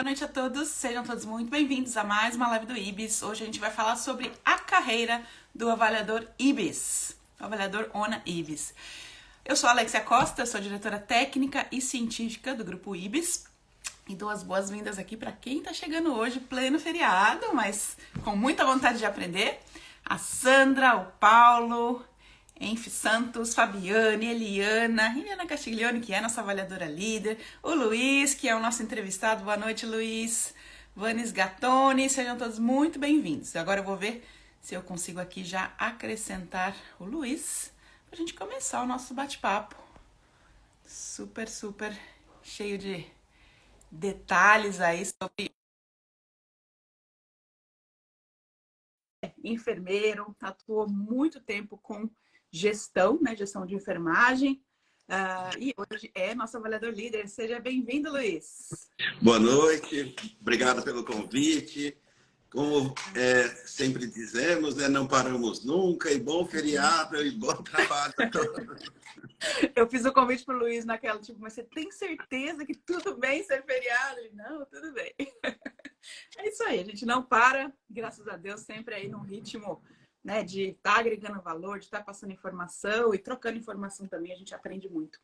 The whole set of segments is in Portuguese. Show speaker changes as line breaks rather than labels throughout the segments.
boa noite a todos. Sejam todos muito bem-vindos a mais uma live do IBIS. Hoje a gente vai falar sobre a carreira do avaliador IBIS, o avaliador ONA IBIS. Eu sou a Alexia Costa, sou diretora técnica e científica do grupo IBIS e dou as boas-vindas aqui para quem está chegando hoje, pleno feriado, mas com muita vontade de aprender. A Sandra, o Paulo, Enf Santos, Fabiane, Eliana Castiglione, que é nossa avaliadora líder, o Luiz, que é o nosso entrevistado. Boa noite, Luiz. Vanes Gatoni, sejam todos muito bem-vindos. Agora eu vou ver se eu consigo aqui já acrescentar o Luiz pra gente começar o nosso bate-papo. Super cheio de detalhes aí sobre enfermeiro, atuou muito tempo com gestão, né, gestão de enfermagem, e hoje é nosso avaliador líder. Seja bem-vindo, Luiz.
Boa noite, obrigado pelo convite. Como sempre dizemos, né, não paramos nunca, e bom feriado e bom trabalho a todos.
Eu fiz o convite para o Luiz naquela, tipo, mas você tem certeza que tudo bem ser feriado? Ele, não, tudo bem. É isso aí, a gente não para, graças a Deus, sempre aí num ritmo, né, de estar agregando valor, de estar passando informação e trocando informação também, a gente aprende muito.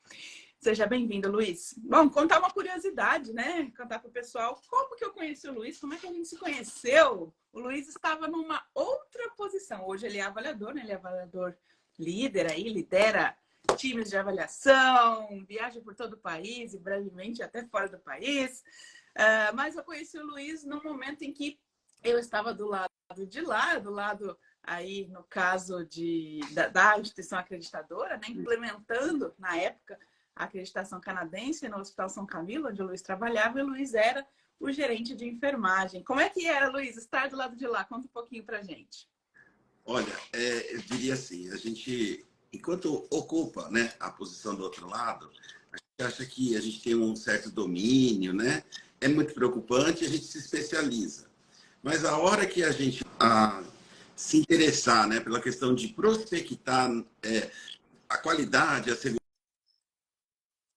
Seja bem-vindo, Luiz. Bom, contar uma curiosidade, né? Contar para o pessoal como que eu conheci o Luiz, como é que a gente se conheceu. O Luiz estava numa outra posição. Hoje ele é avaliador, né? Ele é avaliador líder aí, lidera times de avaliação, viaja por todo o país e brevemente até fora do país. Mas eu conheci o Luiz num momento em que eu estava do lado de lá, do lado aí, no caso da instituição acreditadora, né, implementando, na época, a acreditação canadense no Hospital São Camilo, onde o Luiz trabalhava, e o Luiz era o gerente de enfermagem. Como é que era, Luiz, estar do lado de lá? Conta um pouquinho pra gente.
Olha, eu diria assim, a gente, enquanto ocupa, né, a posição do outro lado, a gente acha que a gente tem um certo domínio, né? É muito preocupante, a gente se especializa. Mas a hora que a gente se interessar, né, pela questão de prospectar a qualidade, a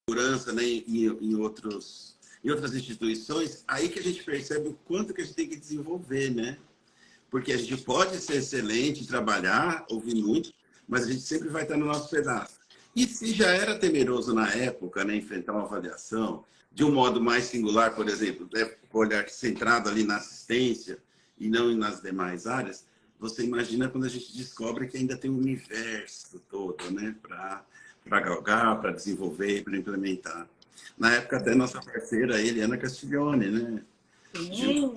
segurança, né, em outras instituições, aí que a gente percebe o quanto que a gente tem que desenvolver, né? Porque a gente pode ser excelente, trabalhar, ouvir muito, mas a gente sempre vai estar no nosso pedaço. E se já era temeroso na época, né, enfrentar uma avaliação de um modo mais singular, por exemplo, né, olhar centrado ali na assistência e não nas demais áreas, você imagina quando a gente descobre que ainda tem um universo todo, né, para galgar, para desenvolver, para implementar. Na época até nossa parceira, Eliana Castiglione, né?
Sim.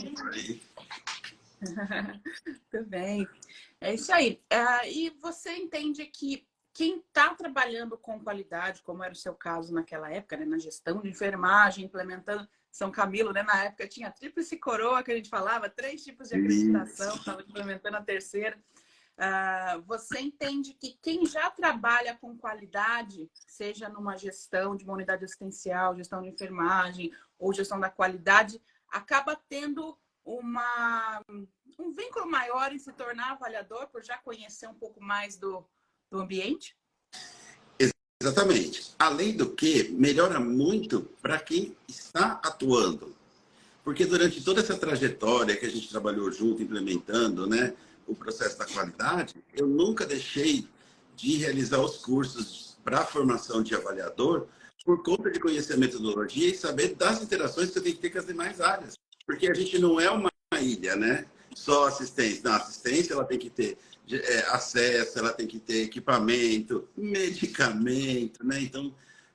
Muito bem. É isso aí. E você entende que quem está trabalhando com qualidade, como era o seu caso naquela época, né, na gestão de enfermagem, implementando São Camilo, né, na época tinha a tríplice coroa, que a gente falava, 3 tipos de acreditação, estava implementando a terceira. Você entende que quem já trabalha com qualidade, seja numa gestão de uma unidade assistencial, gestão de enfermagem ou gestão da qualidade, acaba tendo um vínculo maior em se tornar avaliador, por já conhecer um pouco mais do ambiente?
Exatamente. Além do que, melhora muito para quem está atuando. Porque durante toda essa trajetória que a gente trabalhou junto, implementando, né, o processo da qualidade, eu nunca deixei de realizar os cursos para a formação de avaliador por conta de conhecer a metodologia e saber das interações que eu tenho que ter com as demais áreas. Porque a gente não é uma ilha, né? Só assistência. Não, assistência ela tem que ter acesso, ela tem que ter equipamento, medicamento, né? Então,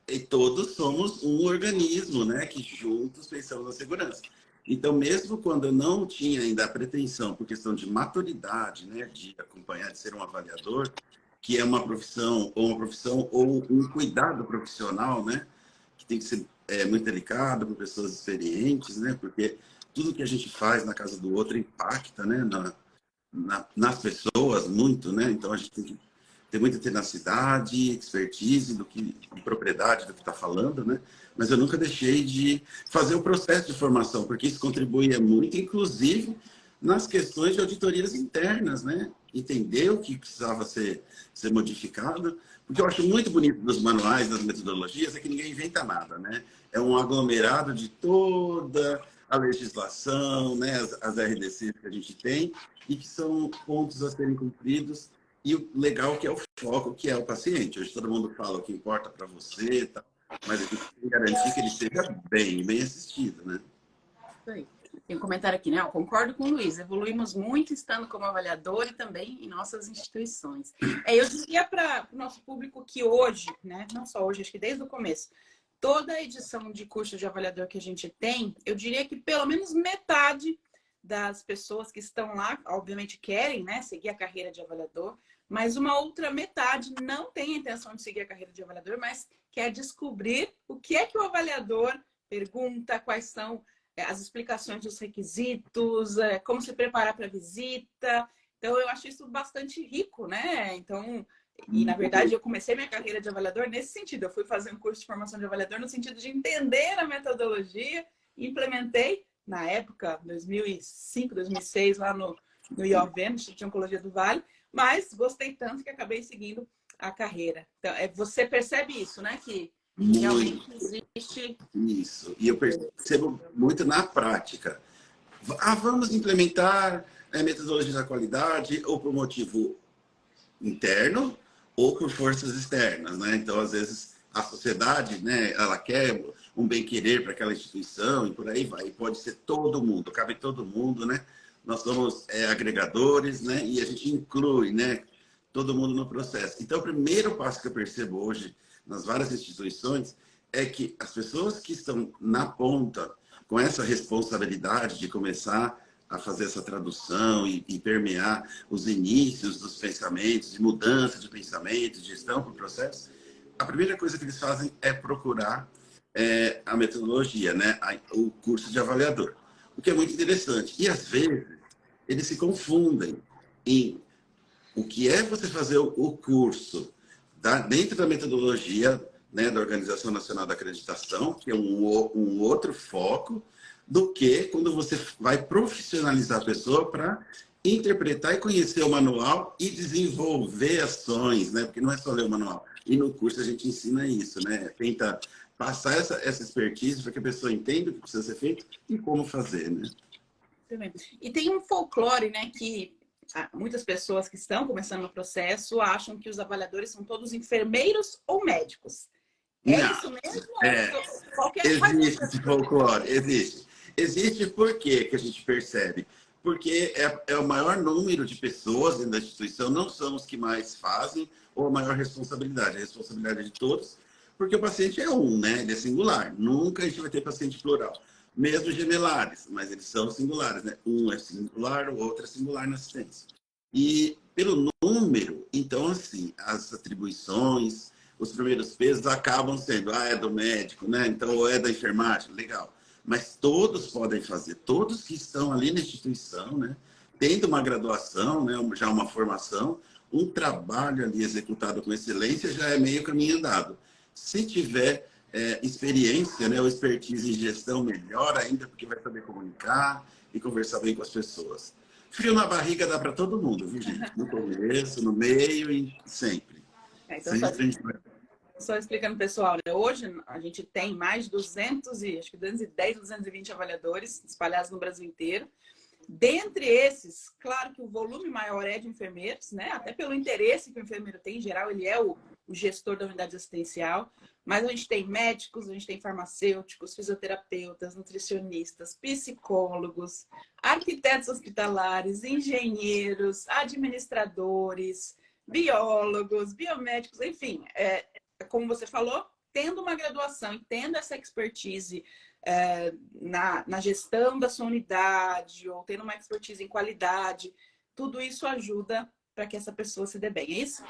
e todos somos um organismo, né? Que juntos pensamos na segurança. Então, mesmo quando eu não tinha ainda a pretensão, por questão de maturidade, né? De acompanhar, de ser um avaliador, que é uma profissão ou um cuidado profissional, né? Que tem que ser muito delicado para pessoas experientes, né? Porque tudo que a gente faz na casa do outro impacta, né? Nas pessoas muito, né? Então a gente tem que ter muita tenacidade, expertise e propriedade do que está falando, né? Mas eu nunca deixei de fazer o processo de formação, porque isso contribuía muito, inclusive nas questões de auditorias internas, né? Entender o que precisava ser modificado, porque eu acho muito bonito dos manuais, das metodologias, é que ninguém inventa nada, né? É um aglomerado de toda a legislação, né, as RDCs que a gente tem, e que são pontos a serem cumpridos. E o legal que é o foco, que é o paciente. Hoje todo mundo fala o que importa para você, tá? Mas a gente tem que garantir que ele esteja bem assistido, né?
Isso aí. Tem um comentário aqui, né? Eu concordo com o Luiz. Evoluímos muito estando como avaliador e também em nossas instituições. Eu diria para o nosso público que hoje, né? Não só hoje, acho que desde o começo, toda a edição de curso de avaliador que a gente tem, eu diria que pelo menos metade das pessoas que estão lá, obviamente querem, né, seguir a carreira de avaliador, mas uma outra metade não tem a intenção de seguir a carreira de avaliador, mas quer descobrir o que é que o avaliador pergunta, quais são as explicações dos requisitos, como se preparar para a visita. Então, eu acho isso bastante rico, né? Então, e na verdade, eu comecei minha carreira de avaliador nesse sentido. Eu fui fazer um curso de formação de avaliador no sentido de entender a metodologia e implementei, na época, 2005, 2006, lá no IOV, no Instituto de Oncologia do Vale, mas gostei tanto que acabei seguindo a carreira. Então, você percebe isso, né? Que realmente existe...
Isso. E eu percebo muito na prática. Vamos implementar a metodologia da qualidade ou por motivo interno ou por forças externas, né? Então, às vezes, a sociedade, né, ela quer um bem-querer para aquela instituição e por aí vai. E pode ser todo mundo, cabe todo mundo, né? Nós somos agregadores, né? E a gente inclui, né, todo mundo no processo. Então, o primeiro passo que eu percebo hoje nas várias instituições é que as pessoas que estão na ponta com essa responsabilidade de começar a fazer essa tradução e permear os inícios dos pensamentos, de mudança de pensamento, de gestão para o processo, a primeira coisa que eles fazem é procurar a metodologia, né? O curso de avaliador. O que é muito interessante. E, às vezes, eles se confundem em o que é você fazer o curso dentro da metodologia, né, da Organização Nacional da Acreditação, que é um outro foco, do que quando você vai profissionalizar a pessoa para interpretar e conhecer o manual e desenvolver ações, né? Porque não é só ler o manual. E no curso a gente ensina isso, né? Tenta passar essa expertise para que a pessoa entenda o que precisa ser feito e como fazer, né?
E tem um folclore, né, que muitas pessoas que estão começando no processo acham que os avaliadores são todos enfermeiros ou médicos. É
Não,
isso mesmo?
existe esse folclore, existe. Existe por quê que a gente percebe? Porque é o maior número de pessoas dentro da instituição, não são os que mais fazem ou a maior responsabilidade. A responsabilidade é de todos, porque o paciente é um, né? Ele é singular. Nunca a gente vai ter paciente plural. Mesmo gemelares, mas eles são singulares, né? Um é singular, o outro é singular na assistência. E pelo número, então, assim, as atribuições, os primeiros pesos acabam sendo, é do médico, né? Então, ou é da enfermagem, legal. Mas todos podem fazer, todos que estão ali na instituição, né? Tendo uma graduação, né? Já uma formação, um trabalho ali executado com excelência já é meio caminho andado. Se tiver experiência, né? Ou expertise em gestão, melhor ainda, porque vai saber comunicar e conversar bem com as pessoas. Frio na barriga dá para todo mundo, viu, gente? No começo, no meio e sempre.
Então, só explicando, pessoal, né? Hoje a gente tem mais de 210, 220 avaliadores espalhados no Brasil inteiro. Dentre esses, claro que o volume maior é de enfermeiros, né? Até pelo interesse que o enfermeiro tem, em geral, ele é o gestor da unidade assistencial. Mas a gente tem médicos, a gente tem farmacêuticos, fisioterapeutas, nutricionistas, psicólogos, arquitetos hospitalares, engenheiros, administradores, biólogos, biomédicos, enfim, como você falou, tendo uma graduação e tendo essa expertise na gestão da sua unidade ou tendo uma expertise em qualidade, tudo isso ajuda para que essa pessoa se dê bem, é isso?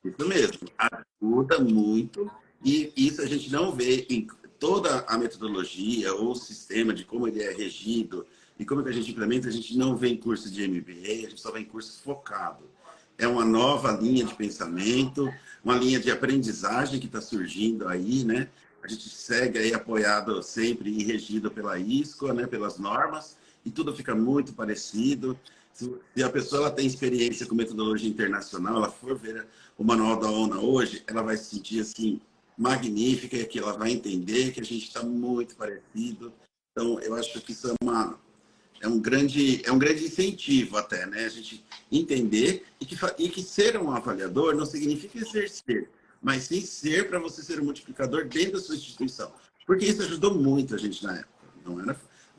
Isso mesmo, ajuda muito e isso a gente não vê em toda a metodologia ou o sistema de como ele é regido e como que a gente implementa, a gente não vê em curso de MBA, a gente só vê em cursos focados. É uma nova linha de pensamento, uma linha de aprendizagem que está surgindo aí, né? A gente segue aí apoiado sempre e regido pela ISCO, né? Pelas normas, e tudo fica muito parecido. Se a pessoa ela tem experiência com metodologia internacional, ela for ver o manual da ONA hoje, ela vai se sentir assim magnífica, que ela vai entender que a gente está muito parecido. Então, eu acho que isso é um grande incentivo até, né? A gente entender e que ser um avaliador não significa exercer, mas sim ser para você ser um multiplicador dentro da sua instituição. Porque isso ajudou muito a gente na época.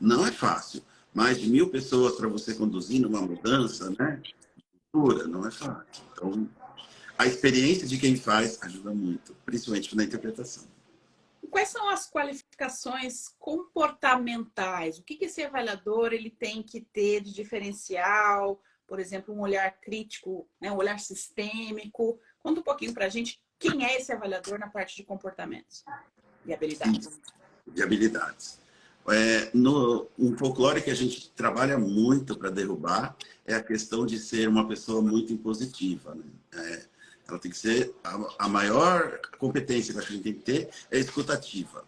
Não é fácil. Mais de 1.000 pessoas para você conduzir numa mudança, né? Pura, não é fácil. Então, a experiência de quem faz ajuda muito, principalmente na interpretação.
Quais são as qualificações comportamentais? O que esse avaliador ele tem que ter de diferencial? Por exemplo, um olhar crítico, né? Um olhar sistêmico. Conta um pouquinho para a gente quem é esse avaliador na parte de comportamentos e habilidades.
De habilidades. No folclore que a gente trabalha muito para derrubar é a questão de ser uma pessoa muito impositiva, né? Ela tem que ser a maior competência que a gente tem que ter é escutativa,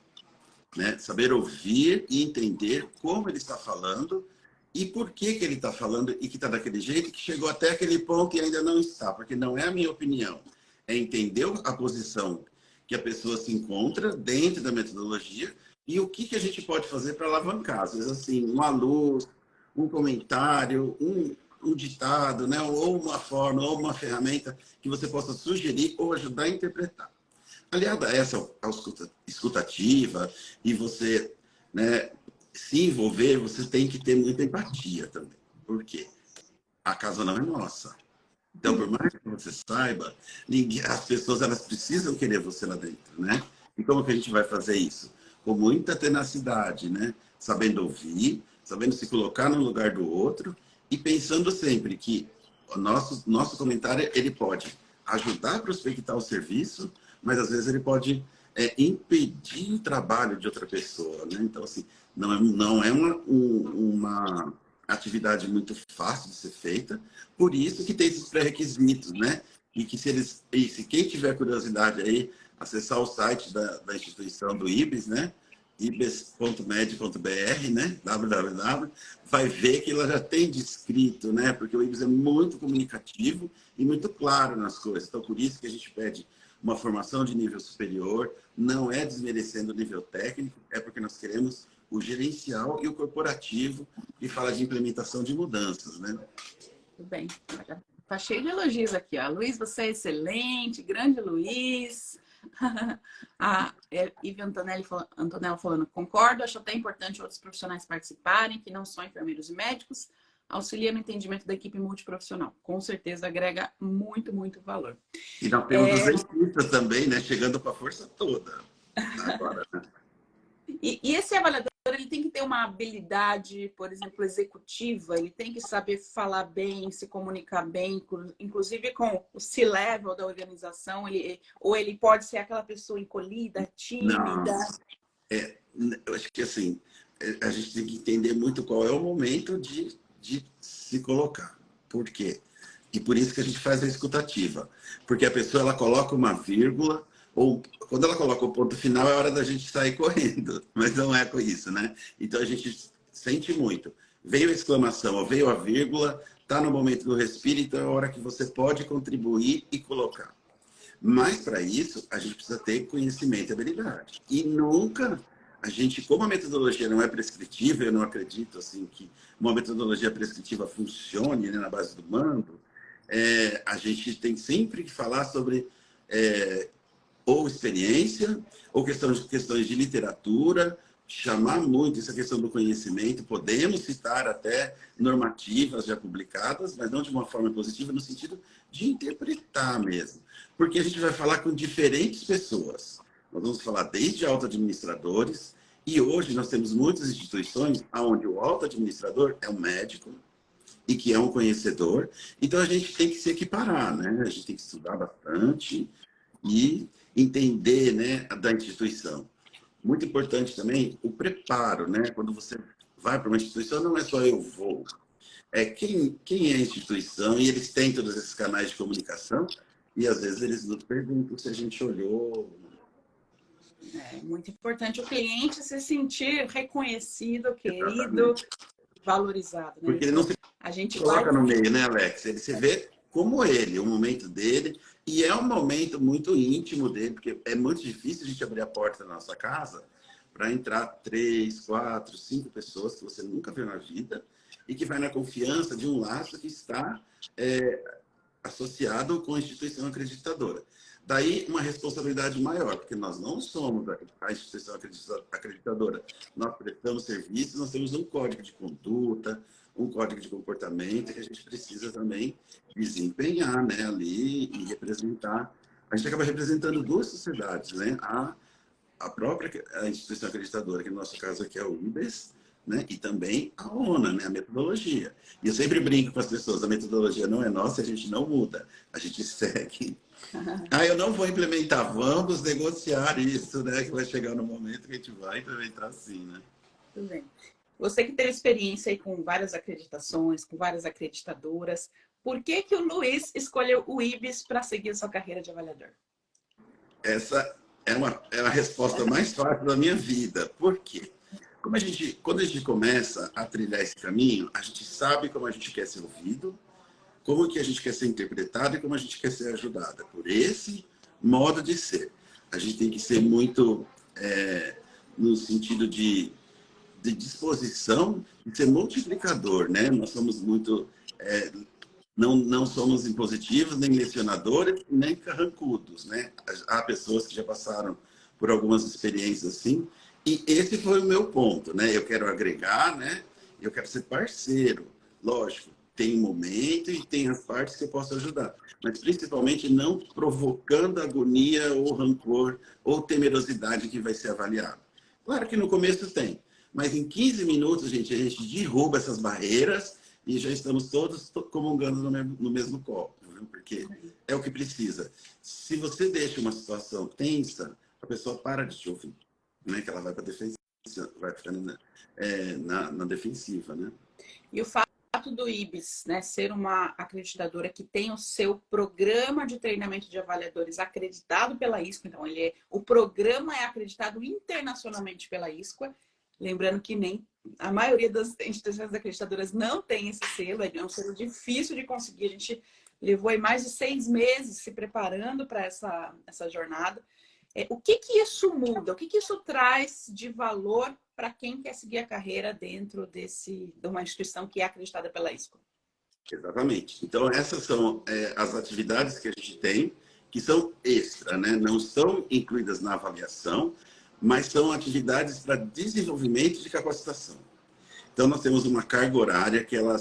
né? Saber ouvir e entender como ele está falando e por que ele está falando e que está daquele jeito, que chegou até aquele ponto e ainda não está, porque não é a minha opinião. É entender a posição que a pessoa se encontra dentro da metodologia e o que a gente pode fazer para alavancar. Às vezes, assim, uma luz, um comentário, um ditado, né? Ou uma forma, ou uma ferramenta que você possa sugerir ou ajudar a interpretar. Aliada a essa escutativa e você, né, se envolver, você tem que ter muita empatia também. Por quê? A casa não é nossa. Então, por mais que você saiba, as pessoas elas precisam querer você lá dentro, né? E como que a gente vai fazer isso? Com muita tenacidade, né? Sabendo ouvir, sabendo se colocar no lugar do outro e pensando sempre que o nosso comentário ele pode ajudar a prospectar o serviço, mas às vezes ele pode impedir o trabalho de outra pessoa, né? Então, assim, não é uma atividade muito fácil de ser feita, por isso que tem esses pré-requisitos, né? E que se quem tiver curiosidade aí, acessar o site da instituição do IBES, né? ibes.med.br, né? www, vai ver que ela já tem descrito, né? Porque o IBES é muito comunicativo e muito claro nas coisas. Então, por isso que a gente pede uma formação de nível superior, não é desmerecendo o nível técnico, é porque nós queremos o gerencial e o corporativo, que fala de implementação de mudanças, né?
Tudo bem. Tá cheio de elogios aqui, ó. Luiz, você é excelente, grande Luiz. A Ive Antonello falando, concordo, acho até importante outros profissionais participarem, que não só enfermeiros e médicos, auxilia no entendimento da equipe multiprofissional. Com certeza agrega muito, muito valor.
E nós temos os dentistas também, né? Chegando com a força toda. Agora, né?
E esse avaliador, ele tem que ter uma habilidade, por exemplo, executiva, ele tem que saber falar bem, se comunicar bem, inclusive com o C-level da organização, ou ele pode ser aquela pessoa encolhida, tímida.
Eu acho que assim, a gente tem que entender muito qual é o momento de se colocar. Por quê? E por isso que a gente faz a escutativa. Porque a pessoa ela coloca uma vírgula, ou quando ela coloca o ponto final, é hora da gente sair correndo. Mas não é com isso, né? Então a gente sente muito. Veio a exclamação, ou veio a vírgula, está no momento do respiro, então é a hora que você pode contribuir e colocar. Mas para isso, a gente precisa ter conhecimento e habilidade. E nunca a gente, como a metodologia não é prescritiva, eu não acredito assim que uma metodologia prescritiva funcione, né, na base do mando, a gente tem sempre que falar sobre ou experiência, ou questões de literatura, chamar muito essa questão do conhecimento. Podemos citar até normativas já publicadas, mas não de uma forma positiva, no sentido de interpretar mesmo. Porque a gente vai falar com diferentes pessoas. Nós vamos falar desde auto-administradores, e hoje nós temos muitas instituições onde o auto-administrador é um médico e que é um conhecedor. Então a gente tem que se equiparar, né? A gente tem que estudar bastante e entender, né, da instituição. Muito importante também o preparo, né? Quando você vai para uma instituição, não é só eu vou. É quem é a instituição, e eles têm todos esses canais de comunicação, e às vezes eles nos perguntam se a gente olhou.
É muito importante o cliente se sentir reconhecido, querido, valorizado, né?
Porque ele não se
a gente
coloca no meio, né, Alex? Ele se vê como ele, o momento dele, e é um momento muito íntimo dele, porque é muito difícil a gente abrir a porta da nossa casa para entrar 3, 4, 5 pessoas que você nunca viu na vida e que vai na confiança de um laço que está associado com a instituição acreditadora. Daí uma responsabilidade maior, porque nós não somos a instituição acreditadora. Nós prestamos serviços, nós temos um código de conduta, um código de comportamento que a gente precisa também desempenhar, né, ali e representar. A gente acaba representando duas sociedades, né? A própria a instituição acreditadora, que no nosso caso aqui é o IBES, né? E também a ONA, né? A metodologia. E eu sempre brinco com as pessoas, a metodologia não é nossa, a gente não muda, a gente segue. Eu não vou implementar, vamos negociar isso, né? Que vai chegar no momento que a gente vai implementar sim, né?
Tudo bem. Você que teve experiência aí com várias acreditações, com várias acreditadoras, por que que o Luiz escolheu o IBES para seguir a sua carreira de avaliador?
Essa é a resposta mais fácil da minha vida. Por quê? Quando a gente começa a trilhar esse caminho, a gente sabe como a gente quer ser ouvido, como que a gente quer ser interpretado e como a gente quer ser ajudada. Por esse modo de ser. A gente tem que ser muito no sentido de disposição de ser multiplicador, né? Nós somos muito... não somos impositivos, nem lecionadores, nem carrancudos, né? Há pessoas que já passaram por algumas experiências assim, e esse foi o meu ponto, né? Eu quero agregar, né? Eu quero ser parceiro. Lógico, tem um momento e tem as partes que eu posso ajudar, mas principalmente não provocando agonia ou rancor ou temerosidade que vai ser avaliado. Claro que no começo tem, mas em 15 minutos, gente, a gente derruba essas barreiras e já estamos todos comungando no mesmo copo, viu? Porque é o que precisa. Se você deixa uma situação tensa, a pessoa para de te ouvir, né? Que ela vai para a defensiva, vai ficando na defensiva, né?
E o fato do IBES, né, ser uma acreditadora que tem o seu programa de treinamento de avaliadores acreditado pela ISCO, então o programa é acreditado internacionalmente pela ISCO, lembrando que nem a maioria das instituições acreditadoras não tem esse selo, é um selo difícil de conseguir. A gente levou aí mais de 6 meses se preparando para essa jornada. O que que isso muda? O que que isso traz de valor para quem quer seguir a carreira dentro de uma instituição que é acreditada pela ISCO?
Exatamente. Então, essas são as atividades que a gente tem, que são extra, né? Não estão incluídas na avaliação, mas são atividades para desenvolvimento de capacitação. Então, nós temos uma carga horária que ela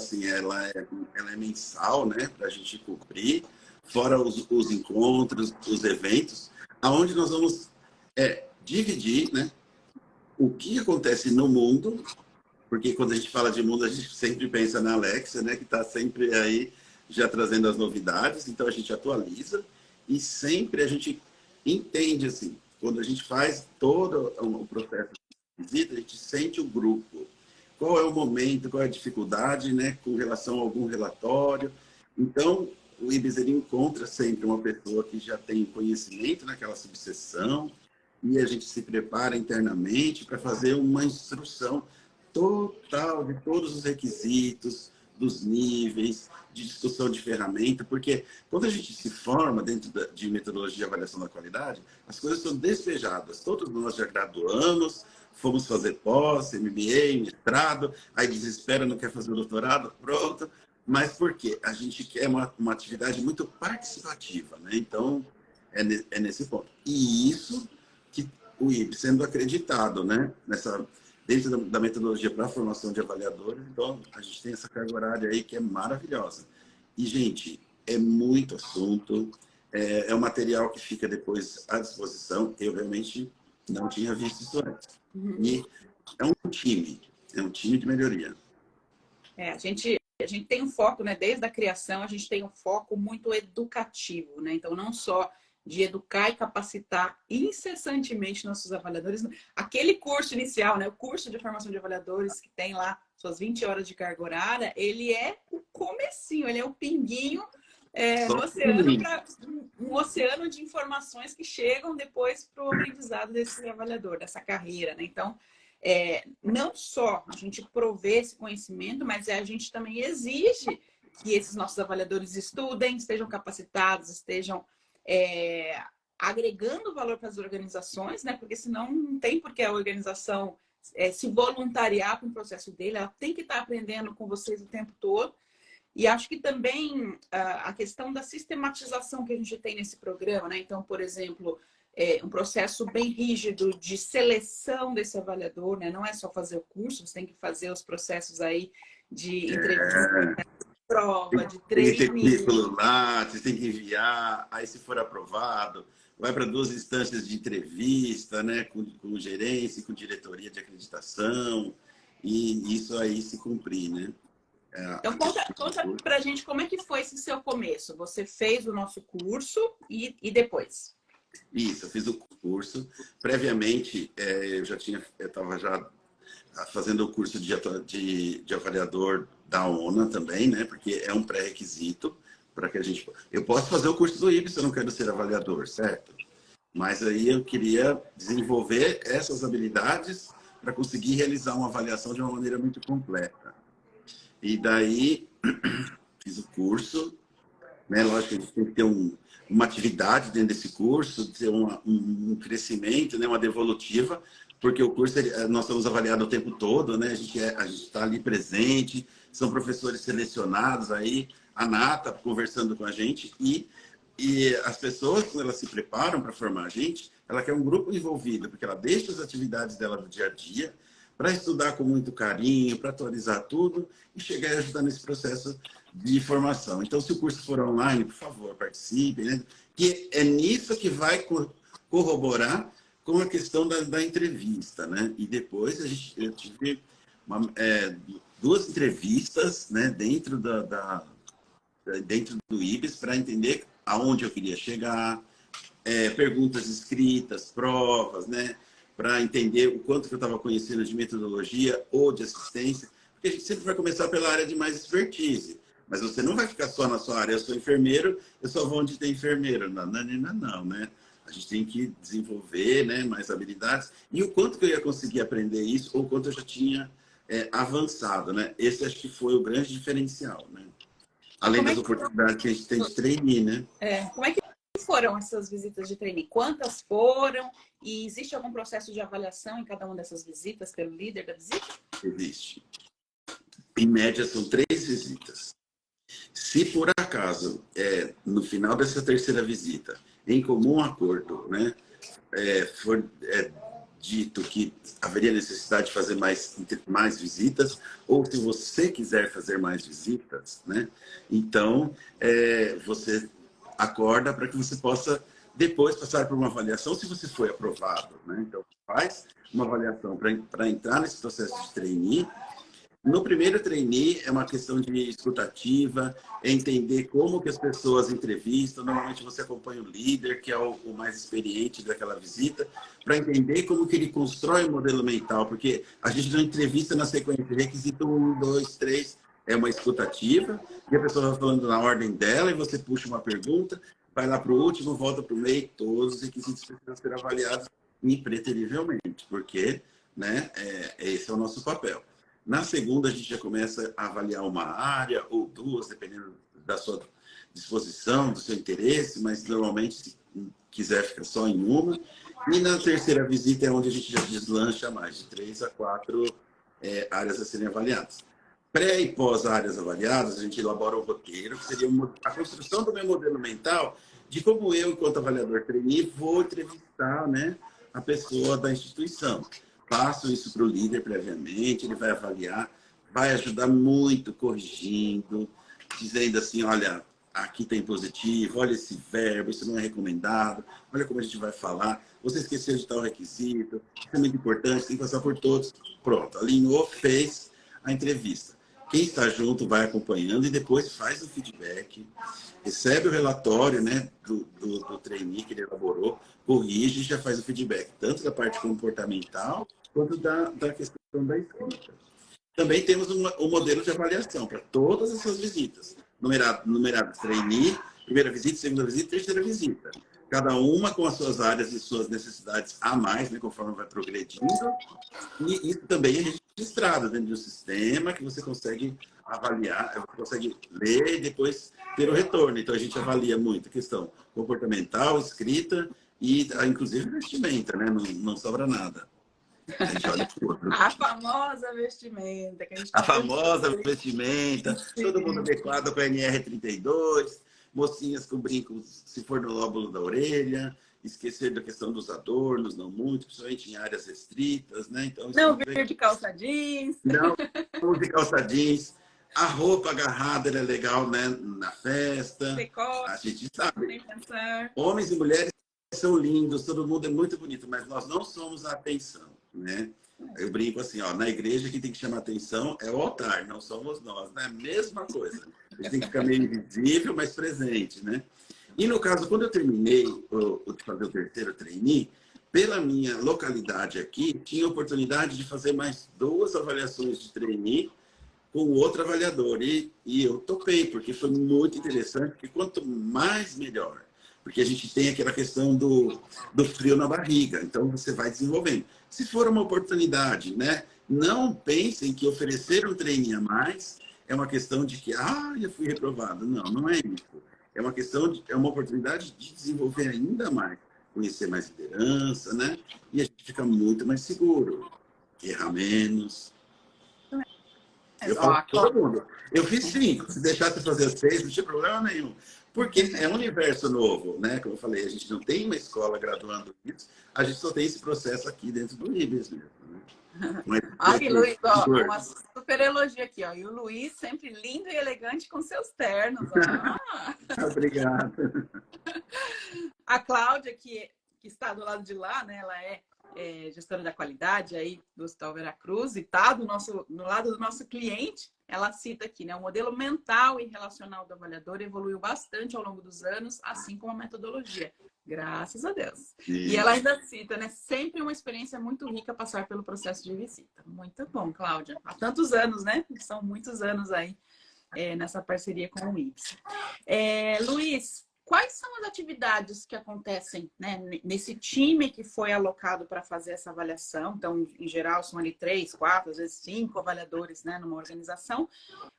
é mensal, né? Para a gente cumprir, fora os encontros, os eventos, aonde nós vamos dividir, né? O que acontece no mundo, porque quando a gente fala de mundo, a gente sempre pensa na Alexia, né? Que está sempre aí já trazendo as novidades, então a gente atualiza e sempre a gente entende, assim, quando a gente faz todo o processo de visita, a gente sente o grupo. Qual é o momento, qual é a dificuldade, né? Com relação a algum relatório. Então, o IBES ele encontra sempre uma pessoa que já tem conhecimento naquela subseção e a gente se prepara internamente para fazer uma instrução total de todos os requisitos, dos níveis, de discussão de ferramenta, porque quando a gente se forma dentro de metodologia de avaliação da qualidade, as coisas são despejadas. Todos nós já graduamos, fomos fazer pós, MBA, mestrado, aí desespera, não quer fazer o doutorado, pronto. Mas por quê? A gente quer uma atividade muito participativa, né? Então, é nesse ponto. E isso que o IBES sendo acreditado, né? Dentro da metodologia para a formação de avaliadores, então a gente tem essa carga horária aí que é maravilhosa. E, gente, é muito assunto, é um material que fica depois à disposição. Eu realmente não tinha visto isso antes. E é um time de melhoria.
A gente tem um foco, né? Desde a criação, a gente tem um foco muito educativo, né? Então, não só de educar e capacitar incessantemente nossos avaliadores. Aquele curso inicial, né? O curso de formação de avaliadores que tem lá suas 20 horas de carga horária, ele é o comecinho, ele é o pinguinho no oceano, um oceano de informações que chegam depois para o aprendizado desse avaliador, dessa carreira, né? Então, não só a gente provê esse conhecimento, mas a gente também exige que esses nossos avaliadores estudem, estejam capacitados, estejam agregando valor para as organizações, né? Porque senão não tem por que a organização se voluntariar para o processo dele, ela tem que estar aprendendo com vocês o tempo todo. E acho que também a questão da sistematização que a gente tem nesse programa, né? Então, por exemplo, um processo bem rígido de seleção desse avaliador, né? Não é só fazer o curso, você tem que fazer os processos aí de entrevista, prova, de
Tem que ter
treino.
currículo lá, você tem que enviar, aí se for aprovado, vai para 2 instâncias de entrevista, né? Com gerência, com diretoria de acreditação, e isso aí se cumprir, né?
Então, conta pra gente como é que foi esse seu começo. Você fez o nosso curso e depois?
Isso, eu fiz o curso. Previamente, eu estava já fazendo o curso de avaliador da ONA também, né? Porque é um pré-requisito para que a gente... Eu posso fazer o curso do IBS se eu não quero ser avaliador, certo? Mas aí eu queria desenvolver essas habilidades para conseguir realizar uma avaliação de uma maneira muito completa. E daí fiz o curso, né? Lógico que a gente tem que ter uma atividade dentro desse curso, ter um crescimento, né? Uma devolutiva, porque o curso nós somos avaliados o tempo todo, né? A gente está ali presente, são professores selecionados aí, a Nata conversando com a gente e as pessoas, quando elas se preparam para formar a gente, ela quer um grupo envolvido, porque ela deixa as atividades dela do dia a dia para estudar com muito carinho, para atualizar tudo e chegar e ajudar nesse processo de formação. Então, se o curso for online, por favor, participe, né? Que é nisso que vai corroborar com a questão da entrevista, né? E depois eu tive 2 entrevistas, né? Dentro dentro do IBS para entender aonde eu queria chegar, perguntas escritas, provas, né? Para entender o quanto que eu estava conhecendo de metodologia ou de assistência, porque a gente sempre vai começar pela área de mais expertise, mas você não vai ficar só na sua área. Eu sou enfermeiro, eu só vou onde tem enfermeiro. Não, né? A gente tem que desenvolver, né, mais habilidades. E o quanto que eu ia conseguir aprender isso, ou o quanto eu já tinha avançado, né? Esse acho que foi o grande diferencial, né? Além das oportunidades que a gente tem de trainee, né?
Como é que foram essas visitas de trainee? Quantas foram? E existe algum processo de avaliação em cada uma dessas visitas pelo líder da visita?
Existe. Em média, são 3 visitas. Se por acaso, no final dessa 3ª visita, em comum acordo, né, for dito que haveria necessidade de fazer mais visitas, ou se você quiser fazer mais visitas, né, então você acorda para que você possa depois passar por uma avaliação, se você foi aprovado, né? Então, faz uma avaliação para entrar nesse processo de trainee. No primeiro trainee é uma questão de escutativa, é entender como que as pessoas entrevistam. Normalmente você acompanha o líder, que é o mais experiente daquela visita, para entender como que ele constrói o modelo mental, porque a gente não entrevista na sequência, requisito 1, 2, 3, é uma escutativa, e a pessoa vai falando na ordem dela, e você puxa uma pergunta, vai lá para o último, volta para o meio, todos os requisitos precisam ser avaliados impreterivelmente, porque, né, esse é o nosso papel. Na segunda, a gente já começa a avaliar uma área ou 2, dependendo da sua disposição, do seu interesse, mas normalmente, se quiser, fica só em uma. E na 3ª visita é onde a gente já deslancha mais, de 3 a 4 áreas a serem avaliadas. Pré e pós áreas avaliadas, a gente elabora um roteiro, que seria a construção do meu modelo mental de como eu, enquanto avaliador trainee, vou entrevistar, né, a pessoa da instituição. Passo isso para o líder previamente, ele vai avaliar, vai ajudar muito corrigindo, dizendo assim, olha, aqui tem positivo, olha esse verbo, isso não é recomendado, olha como a gente vai falar, você esqueceu de tal requisito, isso é muito importante, tem que passar por todos. Pronto, alinhou, fez a entrevista. Quem está junto vai acompanhando e depois faz o feedback, recebe o relatório, né, do trainee que ele elaborou, corrige e já faz o feedback, tanto da parte comportamental quanto da questão da escrita. Também temos um modelo de avaliação para todas essas visitas. Numerado trainee, primeira visita, segunda visita, 3ª visita. Cada uma com as suas áreas e suas necessidades a mais, né, conforme vai progredindo. E isso também é registrado dentro do sistema, que você consegue avaliar, você consegue ler e depois ter o retorno. Então, a gente avalia muito a questão comportamental, escrita e inclusive vestimenta, né? Não sobra nada. A gente olha tudo.
A famosa vestimenta que a gente
A
tinha.
famosa vestimenta, todo mundo adequado com a NR32, mocinhas com brincos, se for no lóbulo da orelha, esquecer da questão dos adornos, não muito, principalmente em áreas restritas, né? Então, isso
Não vir de calça jeans.
não de calça jeans. A roupa agarrada ela é legal, né? Na festa.
Decote,
A gente sabe.
sem pensar.
Homens e mulheres são lindos, todo mundo é muito bonito, mas nós não somos a atenção, né? Eu brinco assim, ó, na igreja quem tem que chamar atenção é o altar, não somos nós, né? Mesma coisa. A gente tem que ficar meio invisível, mas presente, né? E no caso, quando eu terminei de fazer o terceiro trainee, pela minha localidade aqui, tinha oportunidade de fazer mais 2 avaliações de trainee com outro avaliador. E eu topei, porque foi muito interessante, porque quanto mais, melhor. Porque a gente tem aquela questão do frio na barriga, então você vai desenvolvendo. Se for uma oportunidade, né? Não pensem que oferecer um treininho a mais é uma questão de que, eu fui reprovado. Não, não é isso. É uma questão é uma oportunidade de desenvolver ainda mais, conhecer mais liderança, né? E a gente fica muito mais seguro, erra menos. Eu falo para todo mundo. Eu fiz 5. Se deixasse fazer 6, não tinha problema nenhum. Porque é um universo novo, né? Como eu falei, a gente não tem uma escola graduando isso, a gente só tem esse processo aqui dentro do IBES mesmo. Né?
Aqui, Luiz, ó, uma super elogio aqui, ó. E o Luiz sempre lindo e elegante com seus ternos. Ó.
Obrigado.
A Cláudia, que está do lado de lá, né? Ela é gestora da qualidade aí do Hospital Veracruz e está no lado do nosso cliente. Ela cita aqui, né? O modelo mental e relacional do avaliador evoluiu bastante ao longo dos anos, assim como a metodologia. Graças a Deus. E ela ainda cita, né? Sempre uma experiência muito rica passar pelo processo de visita. Muito bom, Cláudia. Há tantos anos, né? São muitos anos aí nessa parceria com o IBS. Luiz, quais são as atividades que acontecem, né, nesse time que foi alocado para fazer essa avaliação? Então, em geral, são ali 3, 4, às vezes 5 avaliadores, né, numa organização.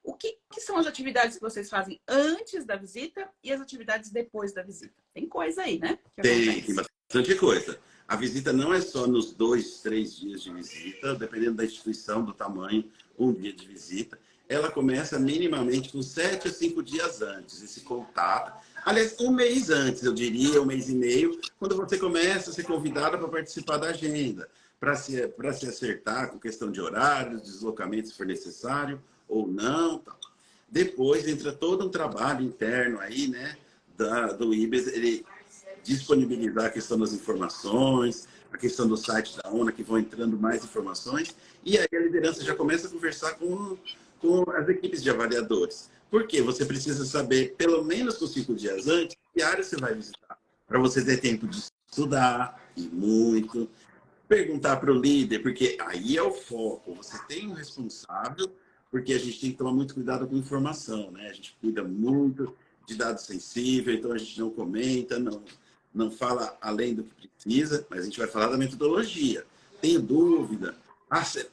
O que são as atividades que vocês fazem antes da visita e as atividades depois da visita? Tem coisa aí, né?
Tem bastante coisa. A visita não é só nos 2, 3 dias de visita, dependendo da instituição, do tamanho, 1 dia de visita. Ela começa minimamente com 7 a 5 dias antes, esse contato. Aliás, 1 mês antes, eu diria, 1 mês e meio, quando você começa a ser convidada para participar da agenda, para se acertar com questão de horários, deslocamentos, se for necessário ou não. Tal. Depois entra todo um trabalho interno aí, né, do IBES, ele disponibilizar a questão das informações, a questão do site da ONA, que vão entrando mais informações, e aí a liderança já começa a conversar com as equipes de avaliadores. Por quê? Você precisa saber, pelo menos com 5 dias antes, que área você vai visitar, para você ter tempo de estudar, e muito, perguntar para o líder, porque aí é o foco. Você tem um responsável, porque a gente tem que tomar muito cuidado com informação, né? A gente cuida muito de dados sensíveis, então a gente não comenta, não fala além do que precisa, mas a gente vai falar da metodologia. Tenho dúvida.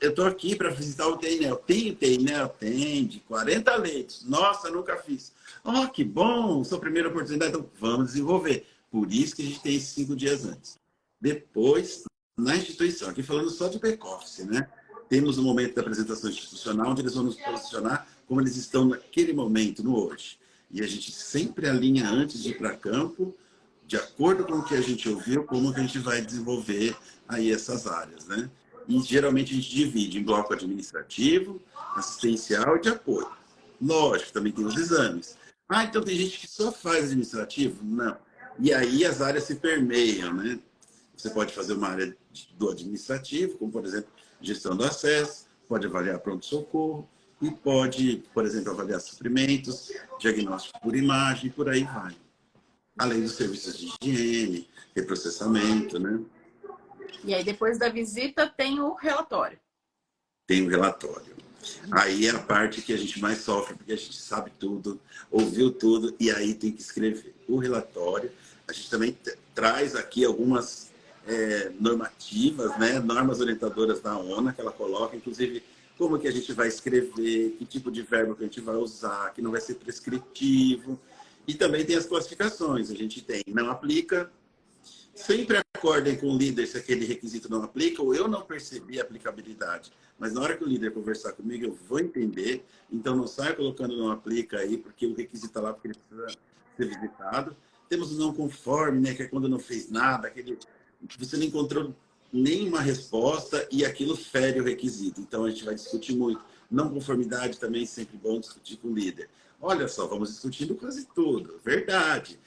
Eu estou aqui para visitar o TINEL. Tem TINEL? Tem, de 40 leitos. Nossa, nunca fiz. Oh, que bom, sua primeira oportunidade. Então, vamos desenvolver. Por isso que a gente tem esses 5 dias antes. Depois, na instituição, aqui falando só de back-office, né? Temos o momento da apresentação institucional, onde eles vão nos posicionar como eles estão naquele momento, no hoje. E a gente sempre alinha antes de ir para campo, de acordo com o que a gente ouviu, como que a gente vai desenvolver aí essas áreas, né? E geralmente a gente divide em bloco administrativo, assistencial e de apoio. Lógico, também tem os exames. Então tem gente que só faz administrativo? Não. E aí as áreas se permeiam, né? Você pode fazer uma área do administrativo, como por exemplo, gestão do acesso, pode avaliar pronto-socorro e pode, por exemplo, avaliar suprimentos, diagnóstico por imagem e por aí vai. Além dos serviços de higiene, reprocessamento, né?
E aí, depois da visita, tem o relatório.
Tem o relatório. Aí é a parte que a gente mais sofre, porque a gente sabe tudo, ouviu tudo, e aí tem que escrever. O relatório, a gente também traz aqui algumas normativas, né? Normas orientadoras da ONA, que ela coloca, inclusive, como que a gente vai escrever, que tipo de verbo que a gente vai usar, que não vai ser prescritivo. E também tem as classificações. A gente tem não aplica, Sempre acordem com o líder se aquele requisito não aplica ou eu não percebi a aplicabilidade. Mas na hora que o líder conversar comigo, eu vou entender. Então, não saia colocando não aplica aí, porque o requisito está lá porque ele precisa ser visitado. Temos o não conforme, né, que é quando não fez nada, aquele... você não encontrou nenhuma resposta e aquilo fere o requisito. Então, a gente vai discutir muito. Não conformidade também é sempre bom discutir com o líder. Olha só, vamos discutindo quase tudo. Verdade.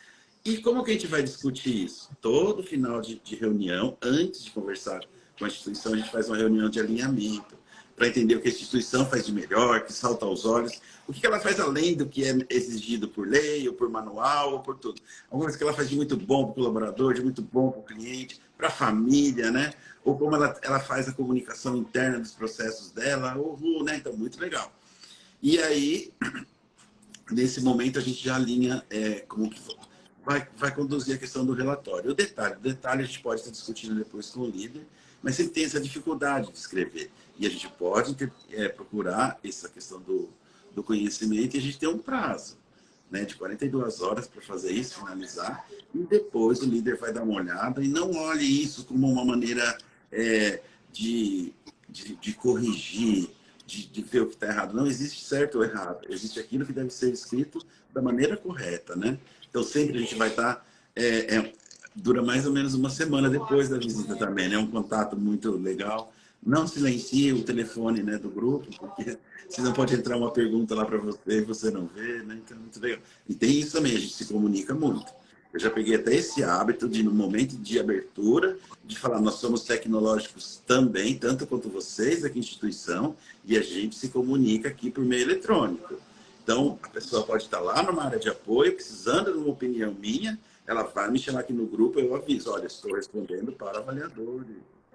E como que a gente vai discutir isso? Todo final de reunião, antes de conversar com a instituição, a gente faz uma reunião de alinhamento para entender o que a instituição faz de melhor, que salta aos olhos, o que ela faz além do que é exigido por lei, ou por manual, ou por tudo. Alguma coisa que ela faz de muito bom para o colaborador, de muito bom para o cliente, para a família, né? Ou como ela faz a comunicação interna dos processos dela, né? Então, muito legal. E aí, nesse momento, a gente já alinha como que vai conduzir a questão do relatório. O detalhe a gente pode estar discutindo depois com o líder, mas sempre tem essa dificuldade de escrever. E a gente pode procurar essa questão do conhecimento e a gente tem um prazo, né, de 42 horas para fazer isso, finalizar, e depois o líder vai dar uma olhada e não olhe isso como uma maneira de corrigir, de ver o que está errado. Não existe certo ou errado, existe aquilo que deve ser escrito da maneira correta, né? Então, sempre a gente vai estar... dura mais ou menos uma semana depois da visita também, né? É um contato muito legal. Não silencie o telefone, né, do grupo, porque senão pode entrar uma pergunta lá para você e você não vê, né? Então, é muito legal. E tem isso também, a gente se comunica muito. Eu já peguei até esse hábito de, no momento de abertura, de falar, nós somos tecnológicos também, tanto quanto vocês aqui, instituição, e a gente se comunica aqui por meio eletrônico. Então, a pessoa pode estar lá numa área de apoio, precisando de uma opinião minha, ela vai me chamar aqui no grupo, eu aviso, olha, estou respondendo para o avaliador,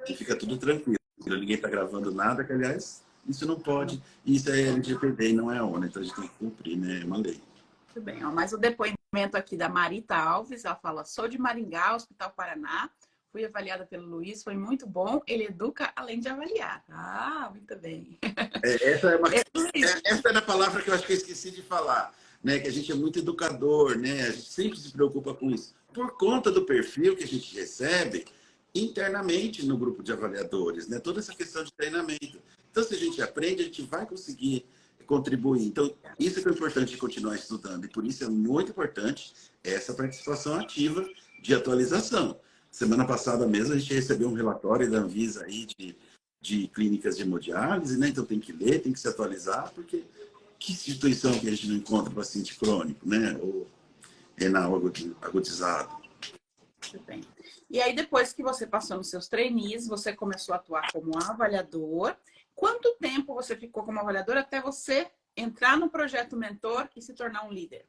e fica tudo tranquilo. Ninguém está gravando nada, que, aliás, isso não pode, isso é LGPD e não é a ONU, então a gente tem que cumprir, né? É uma lei.
Muito bem, ó, mas o depoimento aqui da Marita Alves, ela fala, sou de Maringá, Hospital Paraná, fui avaliada pelo Luiz, foi muito bom, ele educa além de avaliar. Ah, muito bem.
Essa era a palavra que eu acho que eu esqueci de falar, né? Que a gente é muito educador, né? A gente sempre se preocupa com isso. Por conta do perfil que a gente recebe internamente no grupo de avaliadores, né? Toda essa questão de treinamento. Então, se a gente aprende, a gente vai conseguir contribuir. Então, isso que é importante de continuar estudando. E por isso é muito importante essa participação ativa de atualização. Semana passada mesmo, a gente recebeu um relatório da Anvisa aí de clínicas de hemodiálise, né? Então tem que ler, tem que se atualizar, porque que instituição que a gente não encontra paciente crônico, né? Ou renal agudizado.
Muito bem. E aí, depois que você passou nos seus trainees, você começou a atuar como avaliador. Quanto tempo você ficou como avaliador até você entrar no projeto mentor e se tornar um líder?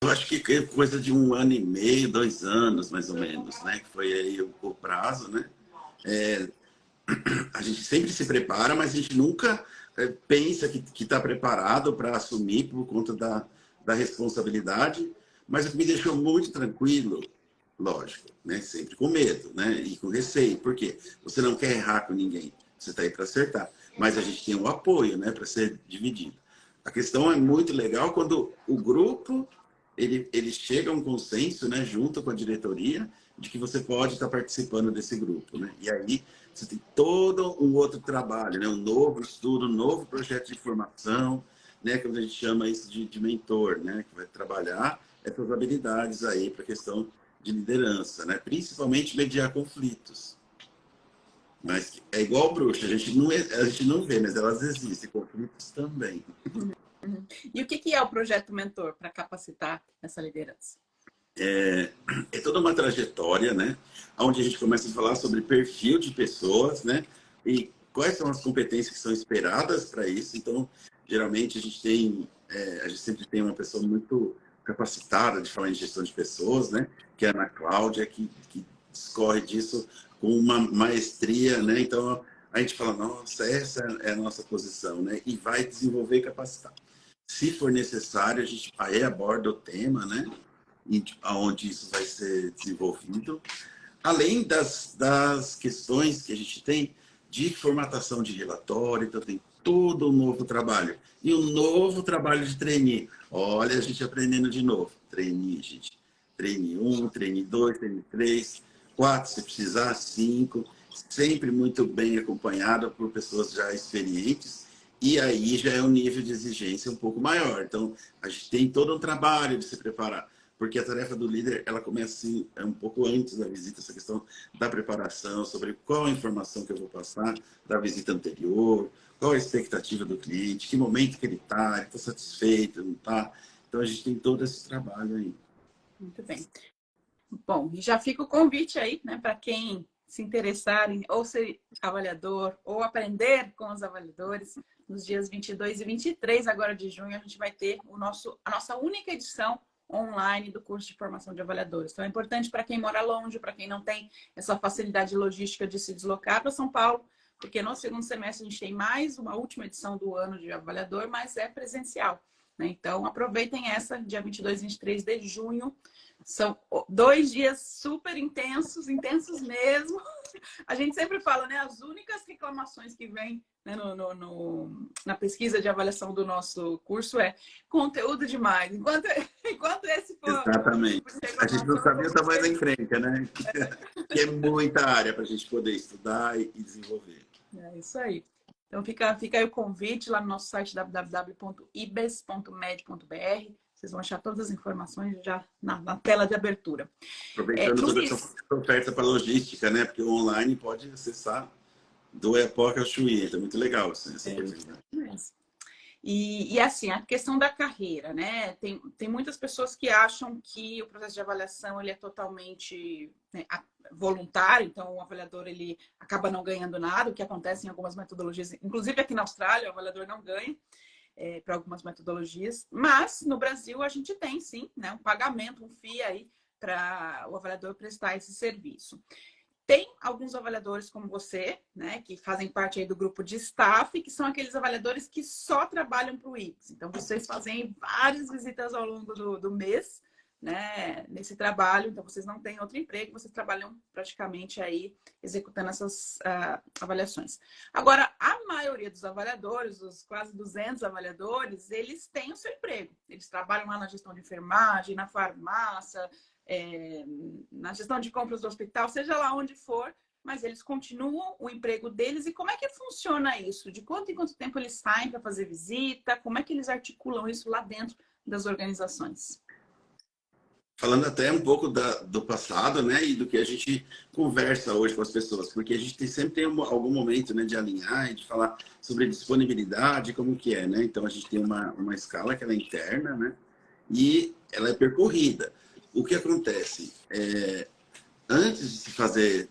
Eu acho que é coisa de 1 ano e meio, 2 anos, mais ou menos, né? Que foi aí o prazo, né? A gente sempre se prepara, mas a gente nunca pensa que está preparado para assumir por conta da responsabilidade. Mas o que me deixou muito tranquilo, lógico, né? Sempre com medo, né? E com receio. Por quê? Você não quer errar com ninguém. Você está aí para acertar. Mas a gente tem um apoio, né? Para ser dividido. A questão é muito legal quando o grupo ele chega a um consenso, né? Junto com a diretoria, de que você pode estar participando desse grupo, né? E aí você tem todo um outro trabalho, né? Um novo estudo, um novo projeto de formação, né? Que a gente chama isso de mentor, né? Que vai trabalhar essas habilidades aí para a questão de liderança, né? Principalmente mediar conflitos. Mas é igual bruxa, a gente não vê, mas elas existem, conflitos também.
E o que é o projeto mentor para capacitar essa liderança?
É toda uma trajetória, né? Onde a gente começa a falar sobre perfil de pessoas, né? E quais são as competências que são esperadas para isso. Então, geralmente a gente sempre tem uma pessoa muito capacitada de falar em gestão de pessoas, né? Que é a Ana Cláudia, que discorre disso com uma maestria, né? Então, a gente fala, nossa, essa é a nossa posição, né? E vai desenvolver e capacitar. Se for necessário, a gente aí aborda o tema, né? Onde isso vai ser desenvolvido. Além das questões que a gente tem de formatação de relatório, então tem todo um novo trabalho. E um novo trabalho de trainee. Olha, a gente aprendendo de novo. Trainee, gente. treine 1, treine 2, treine 3, 4, se precisar, 5, sempre muito bem acompanhado por pessoas já experientes, e aí já é um nível de exigência um pouco maior. Então, a gente tem todo um trabalho de se preparar, porque a tarefa do líder, ela começa assim, um pouco antes da visita, essa questão da preparação, sobre qual a informação que eu vou passar da visita anterior, qual a expectativa do cliente, que momento que ele está satisfeito, não está. Então, a gente tem todo esse trabalho aí.
Muito bem. Bom, e já fica o convite aí, né, para quem se interessar em ou ser avaliador ou aprender com os avaliadores. Nos dias 22 e 23 agora de junho, a gente vai ter a nossa única edição online do curso de formação de avaliadores. Então, é importante para quem mora longe, para quem não tem essa facilidade logística de se deslocar para São Paulo, porque no segundo semestre a gente tem mais uma última edição do ano de avaliador, mas é presencial, né? Então, aproveitem essa, dia 22 e 23 de junho. São 2 dias super intensos, intensos mesmo. A gente sempre fala, né? As únicas reclamações que vêm, né, na pesquisa de avaliação do nosso curso é conteúdo demais. Enquanto esse for...
Exatamente. A gente não sabia o tamanho da encrenca, né? Que é muita área para a gente poder estudar e desenvolver.
É isso aí. Então, fica aí o convite lá no nosso site www.ibes.med.br. Vocês vão achar todas as informações já na tela de abertura.
Aproveitando toda essa oferta para logística, né? Porque o online pode acessar do EPOC ao Chuí. Então, é muito legal essa oportunidade.
E assim, a questão da carreira, né? Tem muitas pessoas que acham que o processo de avaliação ele é totalmente, né, voluntário, então o avaliador ele acaba não ganhando nada, o que acontece em algumas metodologias, inclusive aqui na Austrália, o avaliador não ganha para algumas metodologias, mas no Brasil a gente tem sim, né, um pagamento, um FII aí para o avaliador prestar esse serviço. Tem alguns avaliadores como você, né, que fazem parte aí do grupo de staff, que são aqueles avaliadores que só trabalham para o IBS. Então, vocês fazem várias visitas ao longo do mês, né, nesse trabalho. Então, vocês não têm outro emprego, vocês trabalham praticamente aí executando essas avaliações. Agora, a maioria dos avaliadores, os quase 200 avaliadores, eles têm o seu emprego. Eles trabalham lá na gestão de enfermagem, na farmácia, na gestão de compras do hospital, seja lá onde for, mas eles continuam o emprego deles. E como é que funciona isso? De quanto em quanto tempo eles saem para fazer visita? Como é que eles articulam isso lá dentro das organizações?
Falando até um pouco do passado, né, e do que a gente conversa hoje com as pessoas, porque a gente sempre tem algum momento, né, de alinhar e de falar sobre disponibilidade, como que é, né? Então, a gente tem uma escala que ela é interna, né, e ela é percorrida. O que acontece? Antes de se fazer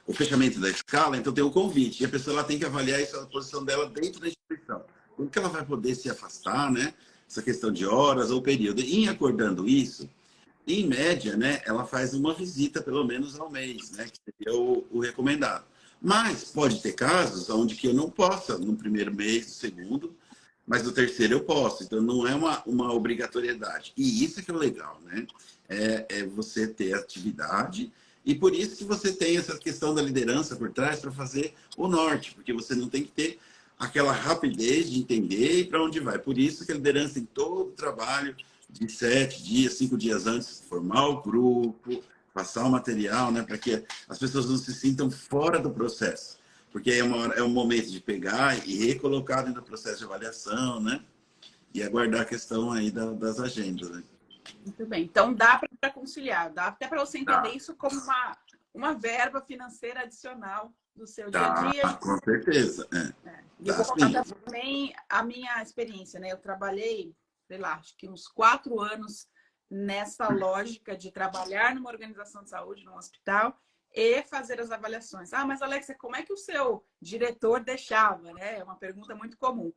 o fechamento da escala, então tem um convite, e a pessoa ela tem que avaliar a posição dela dentro da instituição. Como que ela vai poder se afastar, né? Essa questão de horas ou período. E em acordando isso, em média, né, ela faz uma visita pelo menos ao mês, né, que seria o recomendado. Mas pode ter casos onde que eu não possa no primeiro mês, no segundo, mas no terceiro eu posso. Então não é uma obrigatoriedade. E isso que é o legal, né? É você ter atividade, e por isso que você tem essa questão da liderança por trás para fazer o norte, porque você não tem que ter aquela rapidez de entender e para onde vai. Por isso que a liderança tem todo o trabalho de 7 dias, 5 dias antes, formar o grupo, passar o material, né, para que as pessoas não se sintam fora do processo. Porque é um momento de pegar e recolocar dentro do processo de avaliação, né? E aguardar a questão aí das agendas, né?
Muito bem. Então, dá para conciliar, dá até para você entender isso como uma verba financeira adicional do seu dia a dia.
Com certeza.
E eu vou contar também a minha experiência, né? Eu trabalhei, sei lá, acho que uns 4 anos nessa lógica de trabalhar numa organização de saúde, num hospital, e fazer as avaliações. Ah, mas Alexia, como é que o seu diretor deixava, né? É uma pergunta muito comum.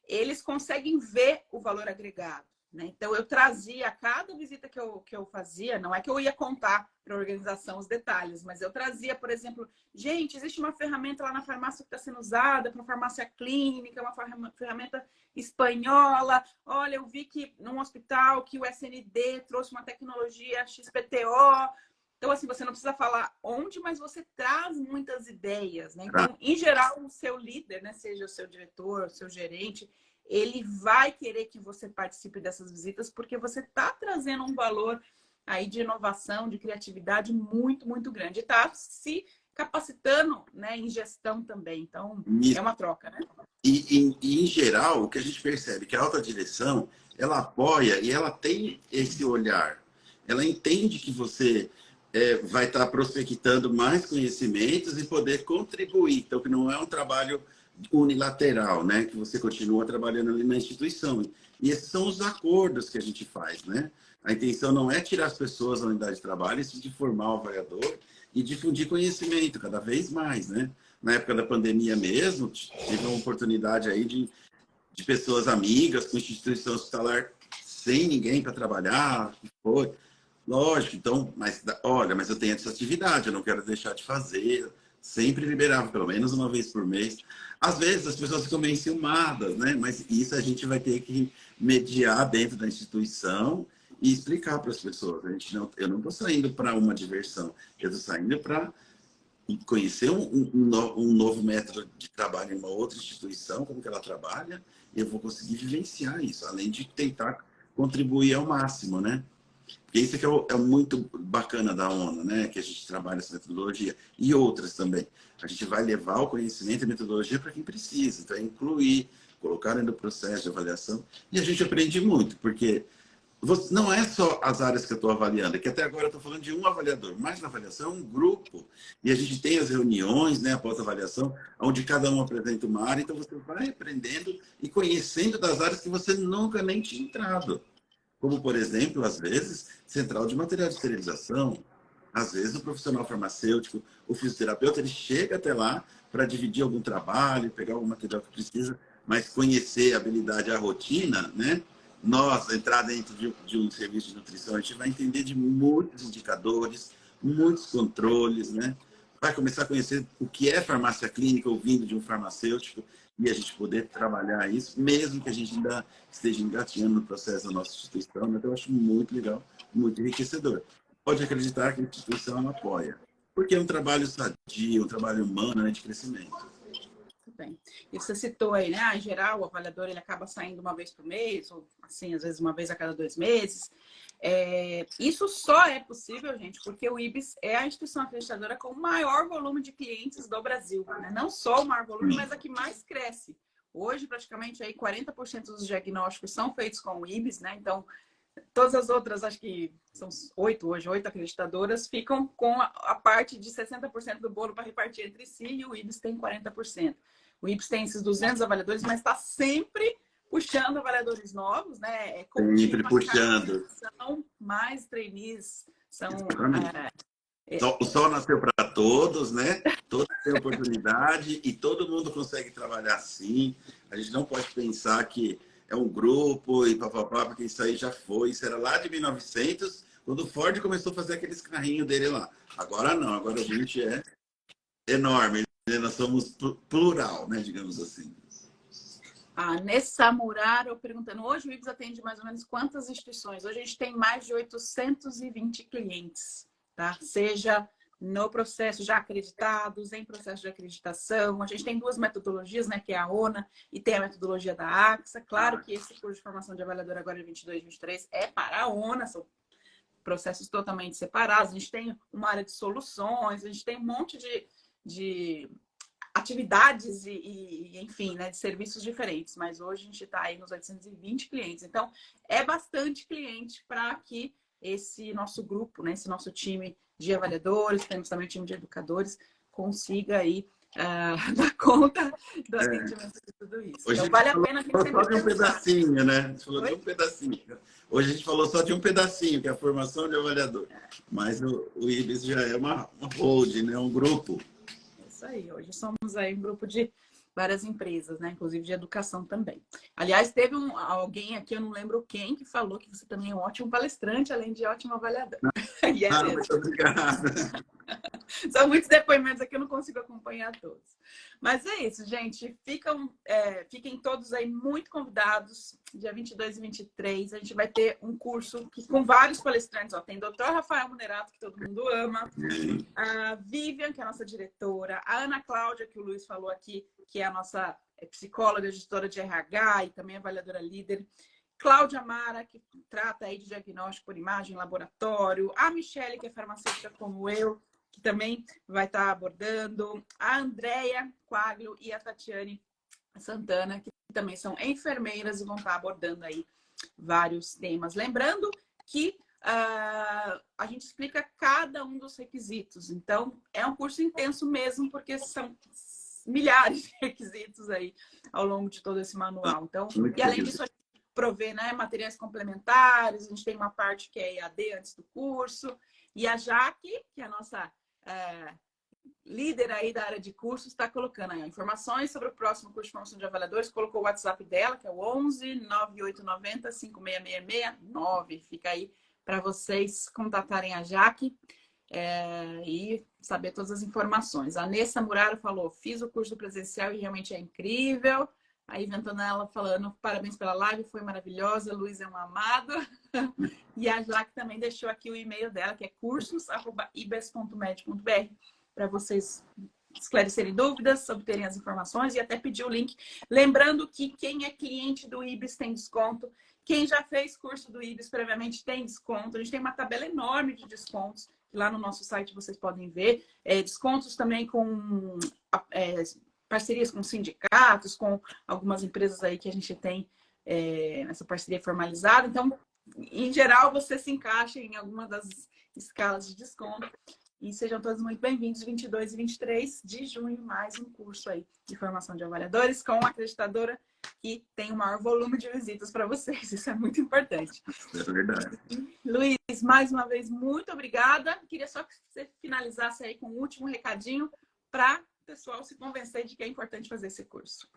Eles conseguem ver o valor agregado, né? Então, eu trazia a cada visita que eu fazia, não é que eu ia contar para a organização os detalhes, mas eu trazia, por exemplo, gente, existe uma ferramenta lá na farmácia que está sendo usada para farmácia clínica, uma ferramenta espanhola. Olha, eu vi que num hospital que o SND trouxe uma tecnologia XPTO. Então, assim, você não precisa falar onde, mas você traz muitas ideias, né? Então, em geral, o seu líder, né, seja o seu diretor, o seu gerente, ele vai querer que você participe dessas visitas, porque você está trazendo um valor aí de inovação, de criatividade muito, muito grande. E está se capacitando, né, em gestão também. Então, é uma troca, né?
Em geral, o que a gente percebe é que a alta direção, ela apoia e ela tem esse olhar. Ela entende que você vai estar prospectando mais conhecimentos e poder contribuir. Então, que não é um trabalho unilateral, né? Que você continua trabalhando ali na instituição. E esses são os acordos que a gente faz, né? A intenção não é tirar as pessoas da unidade de trabalho, isso de formar o avaliador e difundir conhecimento cada vez mais, né? Na época da pandemia mesmo, tive uma oportunidade aí de pessoas amigas com instituição hospitalar sem ninguém para trabalhar. Foi. Lógico, então, mas olha, mas eu tenho essa atividade, eu não quero deixar de fazer. Sempre liberava, pelo menos uma vez por mês. Às vezes as pessoas ficam meio enciumadas, né? Mas isso a gente vai ter que mediar dentro da instituição e explicar para as pessoas. Eu não estou saindo para uma diversão, eu estou saindo para conhecer um novo método de trabalho em uma outra instituição, como que ela trabalha, e eu vou conseguir vivenciar isso, além de tentar contribuir ao máximo, né? Porque isso que é muito bacana da ONU, né? Que a gente trabalha essa metodologia e outras também. A gente vai levar o conhecimento e a metodologia para quem precisa, então é incluir, colocar dentro do processo de avaliação, e a gente aprende muito, porque não é só as áreas que eu estou avaliando, é que até agora eu estou falando de um avaliador, mas na avaliação é um grupo. E a gente tem as reuniões, né, após a avaliação, onde cada um apresenta uma área, então você vai aprendendo e conhecendo das áreas que você nunca nem tinha entrado. Como, por exemplo, às vezes, central de material de esterilização, às vezes o profissional farmacêutico, o fisioterapeuta, ele chega até lá para dividir algum trabalho, pegar algum material que precisa, mas conhecer a habilidade, a rotina, né? Nós, entrar dentro de um serviço de nutrição, a gente vai entender de muitos indicadores, muitos controles, né? Vai começar a conhecer o que é farmácia clínica ouvindo de um farmacêutico e a gente poder trabalhar isso, mesmo que a gente ainda esteja engatinhando no processo da nossa instituição. Então, eu acho muito legal, muito enriquecedor. Pode acreditar que a instituição ela apoia, porque é um trabalho sadio, um trabalho humano, né, de crescimento.
Bem. E você citou aí, né? Em geral, o avaliador ele acaba saindo uma vez por mês, ou assim, às vezes uma vez a cada 2 meses. Isso só é possível, gente, porque o IBS é a instituição acreditadora com o maior volume de clientes do Brasil. Né? Não só o maior volume, mas a que mais cresce. Hoje, praticamente, aí 40% dos diagnósticos são feitos com o IBS, né? Então, todas as outras, acho que são 8 hoje, 8 acreditadoras, ficam com a parte de 60% do bolo para repartir entre si e o IBS tem 40%. O IBS tem esses 200 avaliadores, mas está sempre puxando avaliadores novos, né?
Sempre puxando.
Mais trainees são...
O sol nasceu para todos, né? Todos têm oportunidade e todo mundo consegue trabalhar assim. A gente não pode pensar que é um grupo e papapá, porque isso aí já foi. Isso era lá de 1900, quando o Ford começou a fazer aqueles carrinhos dele lá. Agora não, agora a gente é enorme. Né? Nós somos plural, né? Digamos assim.
A Nessa Muraro perguntando, hoje o IBS atende mais ou menos quantas instituições? Hoje a gente tem mais de 820 clientes, tá? Seja no processo já acreditados, em processo de acreditação. A gente tem 2 metodologias, né? Que é a ONA e tem a metodologia da AXA. Claro que esse curso de formação de avaliador agora de 22 e 23 é para a ONA, são processos totalmente separados. A gente tem uma área de soluções, a gente tem um monte de atividades enfim, né, de serviços diferentes. Mas hoje a gente está aí nos 820 clientes. Então, é bastante cliente para que esse nosso grupo, né, esse nosso time de avaliadores, temos também o time de educadores, consiga aí dar conta do atendimento de tudo isso.
Hoje
então, vale a pena a gente sempre
só de um pedacinho, né? A gente falou de um pedacinho. Hoje a gente falou só de um pedacinho, que é a formação de avaliador. Mas o IBS já é uma hold, né? Um grupo.
É isso aí. Hoje somos aí um grupo de várias empresas, né? Inclusive de educação também. Aliás, teve alguém aqui, eu não lembro quem, que falou que você também é um ótimo palestrante, além de ótimo avaliador.
Muito obrigado.
São muitos depoimentos aqui, eu não consigo acompanhar todos. Mas é isso, gente. Fiquem todos aí muito convidados. Dia 22 e 23, a gente vai ter um curso com vários palestrantes. Ó, tem o Dr. Rafael Munerato, que todo mundo ama. A Vivian, que é a nossa diretora. A Ana Cláudia, que o Luiz falou aqui, que é a nossa é psicóloga, gestora de RH e também avaliadora líder. Cláudia Mara, que trata aí de diagnóstico por imagem, laboratório. A Michele, que é farmacêutica como eu, que também vai estar abordando. A Andréia Quaglio e a Tatiane Santana, que também são enfermeiras e vão estar abordando aí vários temas. Lembrando que a gente explica cada um dos requisitos. Então, é um curso intenso mesmo, porque são milhares de requisitos aí ao longo de todo esse manual. Então, e além disso, a gente provê, né, materiais complementares, a gente tem uma parte que é EAD antes do curso, e a Jaque, que é a nossa líder aí da área de cursos, está colocando aí informações sobre o próximo curso de formação de avaliadores, colocou o WhatsApp dela, que é o 11 9890 56669. Fica aí para vocês contatarem a Jaque e saber todas as informações. A Nessa Muraro falou, fiz o curso presencial e realmente é incrível. A Iventonella falando, parabéns pela live, foi maravilhosa, Luiz é um amado. E a Jaque também deixou aqui o e-mail dela, que é cursos@ibes.med.br, para vocês esclarecerem dúvidas, obterem as informações e até pedir o link. Lembrando que quem é cliente do IBES tem desconto. Quem já fez curso do IBES previamente tem desconto. A gente tem uma tabela enorme de descontos. Lá no nosso site vocês podem ver. Descontos também com parcerias com sindicatos, com algumas empresas aí que a gente tem essa parceria formalizada. Então, em geral, você se encaixa em alguma das escalas de desconto. E sejam todos muito bem-vindos, 22 e 23 de junho, mais um curso aí de formação de avaliadores com a acreditadora que tem o maior volume de visitas para vocês. Isso é muito importante.
É verdade.
Luiz, mais uma vez, muito obrigada. Queria só que você finalizasse aí com um último recadinho para o pessoal se convencer de que é importante fazer esse curso.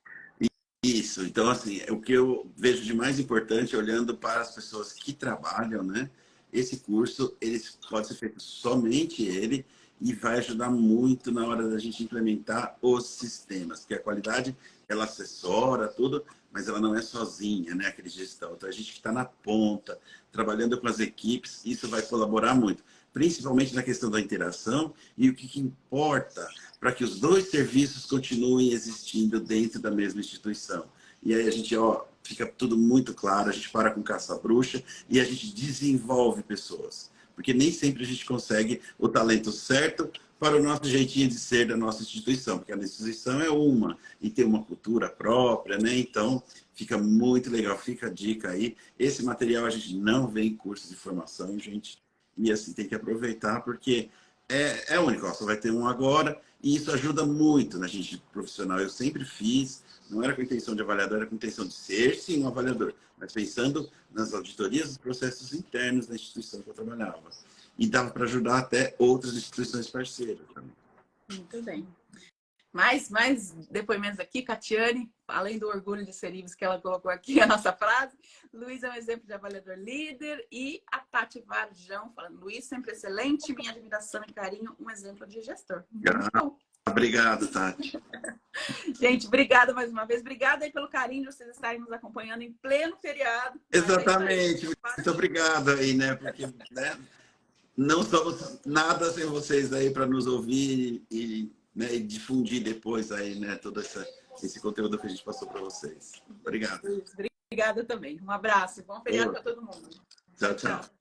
Isso. Então, assim, o que eu vejo de mais importante, olhando para as pessoas que trabalham, né? Esse curso, ele pode ser feito somente ele e vai ajudar muito na hora da gente implementar os sistemas, porque a qualidade, ela assessora tudo, mas ela não é sozinha, né? Aquele gestão. Então, a gente que está na ponta, trabalhando com as equipes, isso vai colaborar muito, principalmente na questão da interação e o que importa para que os dois serviços continuem existindo dentro da mesma instituição. E aí a gente, fica tudo muito claro, a gente para com caça-bruxa e a gente desenvolve pessoas. Porque nem sempre a gente consegue o talento certo para o nosso jeitinho de ser da nossa instituição, porque a instituição é uma e tem uma cultura própria, né? Então, fica muito legal, fica a dica aí. Esse material a gente não vê em curso de formação, gente, e assim, tem que aproveitar, porque é único, só vai ter um agora, e isso ajuda muito na gente profissional. Eu sempre fiz, não era com a intenção de avaliador, era com a intenção de ser, sim, um avaliador, mas pensando nas auditorias dos processos internos da instituição que eu trabalhava. E dava para ajudar até outras instituições parceiras também.
Muito bem. Mais depoimentos aqui, Catiane, além do orgulho de ser IBES que ela colocou aqui a nossa frase. Luiz é um exemplo de avaliador líder. E a Tati Varjão falando, Luiz, sempre excelente, minha admiração e carinho, um exemplo de gestor. Muito bom.
Obrigado, Tati.
Gente, obrigada mais uma vez. Obrigada aí pelo carinho de vocês estarem nos acompanhando em pleno feriado.
Exatamente. Muito obrigado aí, né? Porque, né, não somos nada sem vocês aí para nos ouvir e difundir depois aí, né, todo esse conteúdo que a gente passou para vocês. Obrigado.
Obrigada também. Um abraço. Bom feriado para todo mundo.
Tchau, tchau.